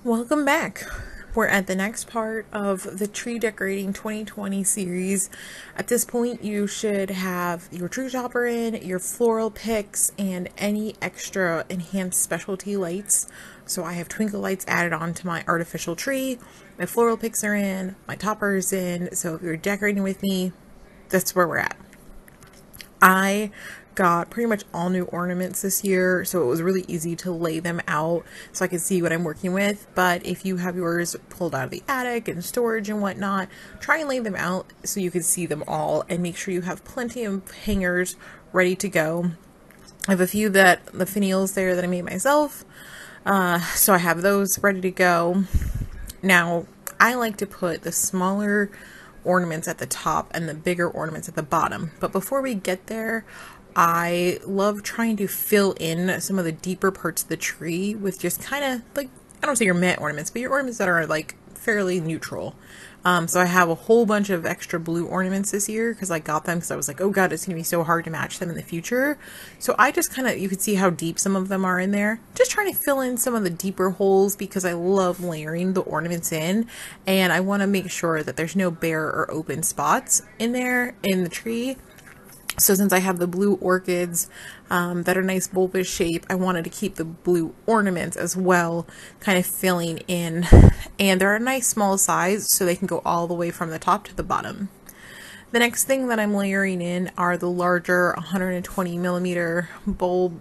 Welcome back. We're at the next part of the Tree Decorating 2020 series. At this point, you should have your tree topper in, your floral picks, and any extra enhanced specialty lights. So I have twinkle lights added on to my artificial tree. My floral picks are in, my topper is in. So if you're decorating with me, that's where we're at. I got pretty much all new ornaments this year, so it was really easy to lay them out so I could see what I'm working with. But if you have yours pulled out of the attic and storage and whatnot, try and lay them out so you can see them all, and make sure you have plenty of hangers ready to go. I have a few the finials there that I made myself, so I have those ready to go. Now, I like to put the smaller ornaments at the top and the bigger ornaments at the bottom. But before we get there, I love trying to fill in some of the deeper parts of the tree with just kind of like, I don't say your matte ornaments, but your ornaments that are like fairly neutral. So I have a whole bunch of extra blue ornaments this year because I got them because I was like, oh god, it's going to be so hard to match them in the future. So I just kind of, you can see how deep some of them are in there. Just trying to fill in some of the deeper holes because I love layering the ornaments in, and I want to make sure that there's no bare or open spots in there in the tree. So since I have the blue orchids that are nice bulbous shape, I wanted to keep the blue ornaments as well, kind of filling in. And they're a nice small size, so they can go all the way from the top to the bottom. The next thing that I'm layering in are the larger 120 millimeter bulb,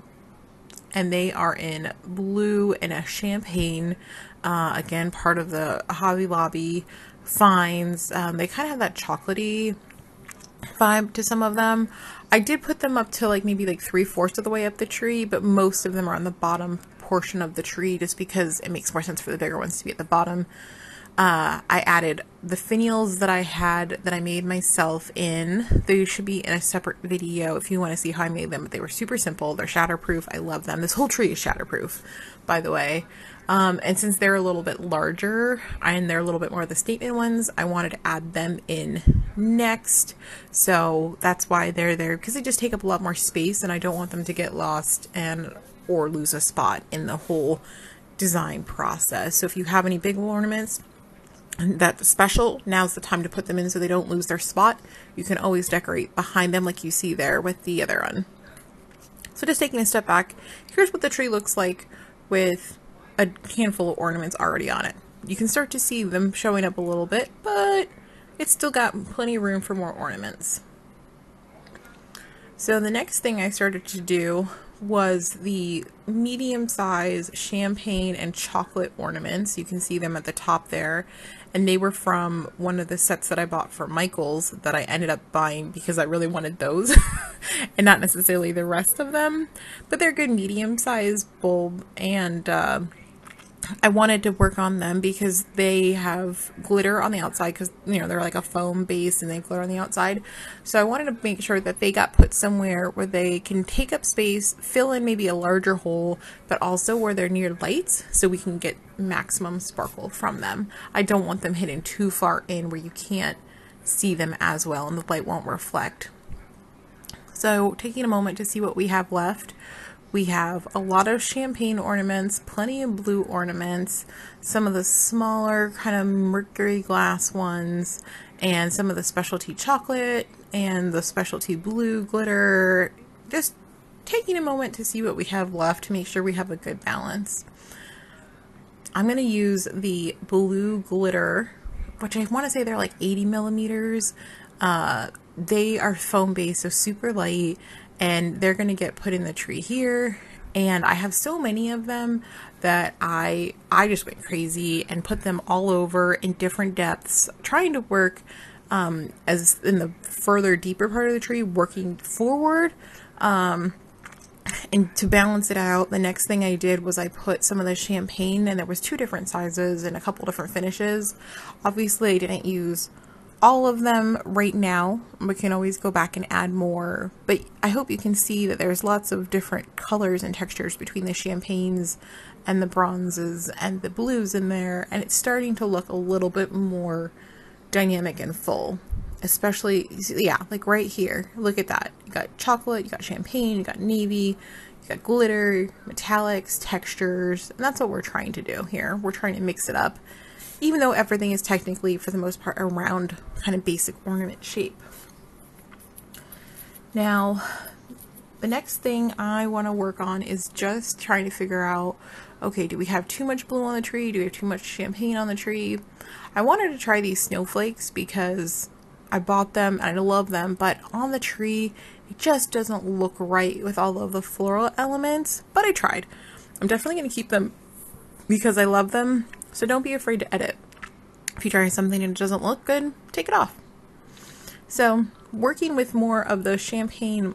and they are in blue and a champagne. Again, part of the Hobby Lobby finds. They kind of have that chocolatey vibe to some of them. I did put them up to like maybe like 3/4 of the way up the tree, but most of them are on the bottom portion of the tree just because it makes more sense for the bigger ones to be at the bottom. I added the finials that I had that I made myself in. They should be in a separate video if you want to see how I made them, but they were super simple. They're shatterproof. I love them. This whole tree is shatterproof, by the way. And since they're a little bit larger and they're a little bit more of the statement ones, I wanted to add them in next. So that's why they're there, because they just take up a lot more space and I don't want them to get lost and or lose a spot in the whole design process. So if you have any big ornaments that's special, now's the time to put them in so they don't lose their spot. You can always decorate behind them like you see there with the other one. So just taking a step back, here's what the tree looks like with a handful of ornaments already on it. You can start to see them showing up a little bit, but it's still got plenty of room for more ornaments. So the next thing I started to do was the medium-size champagne and chocolate ornaments. You can see them at the top there, and they were from one of the sets that I bought for Michaels that I ended up buying because I really wanted those and not necessarily the rest of them, but they're good medium-sized bulb, and I wanted to work on them because they have glitter on the outside because, you know, they're like a foam base and they have glitter on the outside. So I wanted to make sure that they got put somewhere where they can take up space, fill in maybe a larger hole, but also where they're near lights so we can get maximum sparkle from them. I don't want them hidden too far in where you can't see them as well and the light won't reflect. So taking a moment to see what we have left. We have a lot of champagne ornaments, plenty of blue ornaments, some of the smaller kind of mercury glass ones, and some of the specialty chocolate and the specialty blue glitter. Just taking a moment to see what we have left to make sure we have a good balance. I'm going to use the blue glitter, which I want to say they're like 80 millimeters. They are foam based, so super light. And they're going to get put in the tree here. And I have so many of them that I just went crazy and put them all over in different depths, trying to work as in the further deeper part of the tree, working forward. And to balance it out, the next thing I did was I put some of the champagne, and there was 2 different sizes and a couple different finishes. Obviously, I didn't use all of them right now. We can always go back and add more, but I hope you can see that there's lots of different colors and textures between the champagnes and the bronzes and the blues in there, and it's starting to look a little bit more dynamic and full. Especially, yeah, like right here, look at that. You got chocolate, you got champagne, you got navy, You got glitter, metallics, textures, and that's what we're trying to do here. We're trying to mix it up, even though everything is technically, for the most part, a round kind of basic ornament shape. Now, the next thing I want to work on is just trying to figure out, okay, do we have too much blue on the tree? Do we have too much champagne on the tree? I wanted to try these snowflakes because I bought them and I love them, but on the tree, it just doesn't look right with all of the floral elements, but I tried. I'm definitely going to keep them because I love them, so don't be afraid to edit. If you try something and it doesn't look good, take it off. So, working with more of the champagne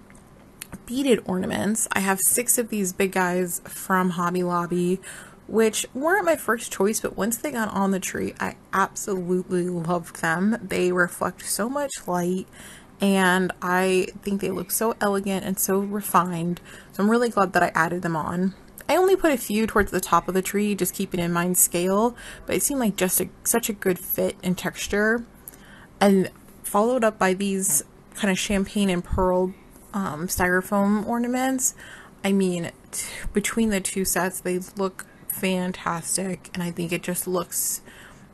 beaded ornaments, I have 6 of these big guys from Hobby Lobby, which weren't my first choice, but once they got on the tree, I absolutely loved them. They reflect so much light, and I think they look so elegant and so refined, so I'm really glad that I added them on. I only put a few towards the top of the tree, just keeping in mind scale, but it seemed like just such a good fit and texture. And followed up by these kind of champagne and pearl styrofoam ornaments. I mean, between the two sets, they look fantastic, and I think it just looks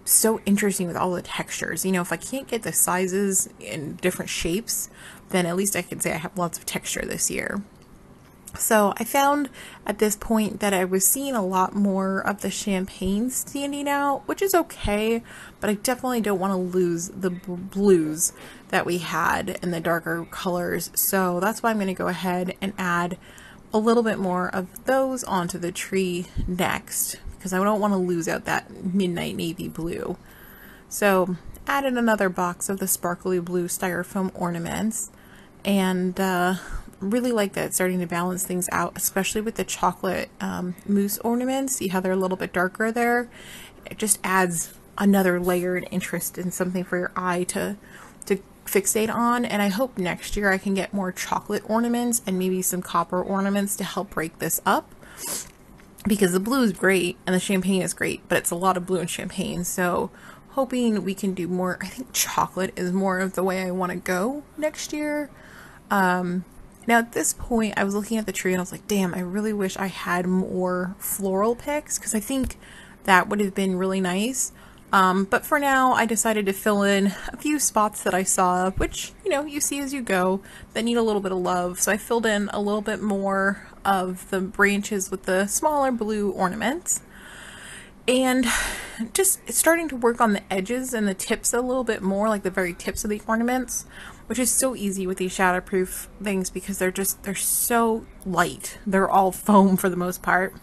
so interesting with all the textures. You know, if I can't get the sizes in different shapes, then at least I can say I have lots of texture this year. So I found at this point that I was seeing a lot more of the champagne standing out, which is okay, but I definitely don't want to lose the blues that we had in the darker colors. So that's why I'm going to go ahead and add a little bit more of those onto the tree next, because I don't want to lose out that midnight navy blue. So added another box of the sparkly blue styrofoam ornaments, and really like that it's starting to balance things out, especially with the chocolate mousse ornaments. See how they're a little bit darker there? It just adds another layer and interest in something for your eye to fixate on. And I hope next year I can get more chocolate ornaments and maybe some copper ornaments to help break this up, because the blue is great and the champagne is great, but it's a lot of blue and champagne. So hoping we can do more. I think chocolate is more of the way I want to go next year. Now at this point, I was looking at the tree and I was like, damn, I really wish I had more floral picks, because I think that would have been really nice. But for now, I decided to fill in a few spots that I saw, which, you know, you see as you go, that need a little bit of love. So I filled in a little bit more of the branches with the smaller blue ornaments. And just starting to work on the edges and the tips a little bit more, like the very tips of the ornaments, which is so easy with these shatterproof things because they're so light. They're all foam for the most part.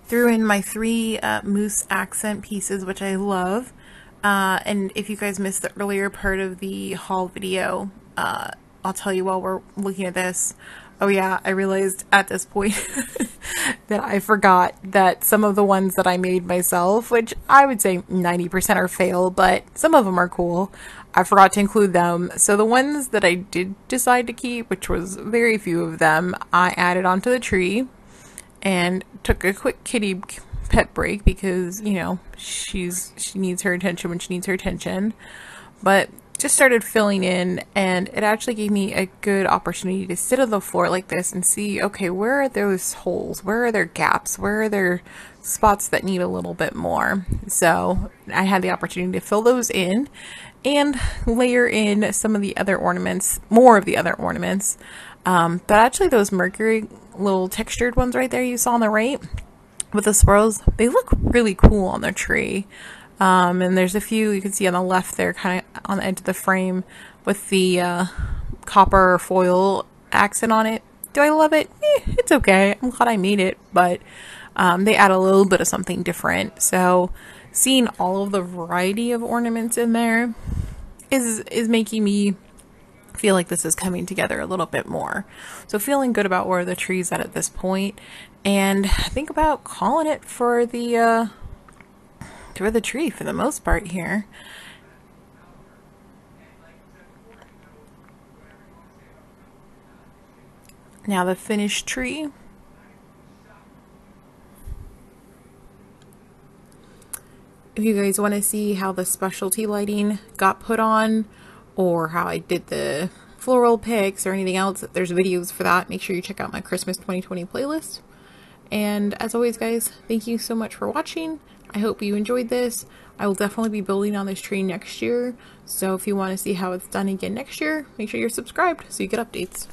Threw in my 3 mousse accent pieces, which I love. And if you guys missed the earlier part of the haul video, I'll tell you while we're looking at this. Oh yeah, I realized at this point that I forgot that some of the ones that I made myself, which I would say 90% are fail, but some of them are cool, I forgot to include them. So the ones that I did decide to keep, which was very few of them, I added onto the tree and took a quick kitty pet break because, you know, she needs her attention when she needs her attention. But just started filling in, and it actually gave me a good opportunity to sit on the floor like this and see, okay, where are those holes? Where are there gaps? Where are there spots that need a little bit more? So I had the opportunity to fill those in and layer in some of the other ornaments, more of the other ornaments. But actually those Mercury little textured ones right there you saw on the right with the swirls, they look really cool on the tree. And there's a few you can see on the left there, kind of on the edge of the frame with the copper foil accent on it. Do I love it? It's okay. I'm glad I made it, but they add a little bit of something different. So seeing all of the variety of ornaments in there is making me feel like this is coming together a little bit more. So feeling good about where the tree's at this point, and think about calling it for the tree for the most part here. Now the finished tree. If you guys want to see how the specialty lighting got put on, or how I did the floral picks or anything else, there's videos for that. Make sure you check out my Christmas 2020 playlist. And as always, guys, thank you so much for watching. I hope you enjoyed this. I will definitely be building on this tree next year. So if you want to see how it's done again next year, make sure you're subscribed so you get updates.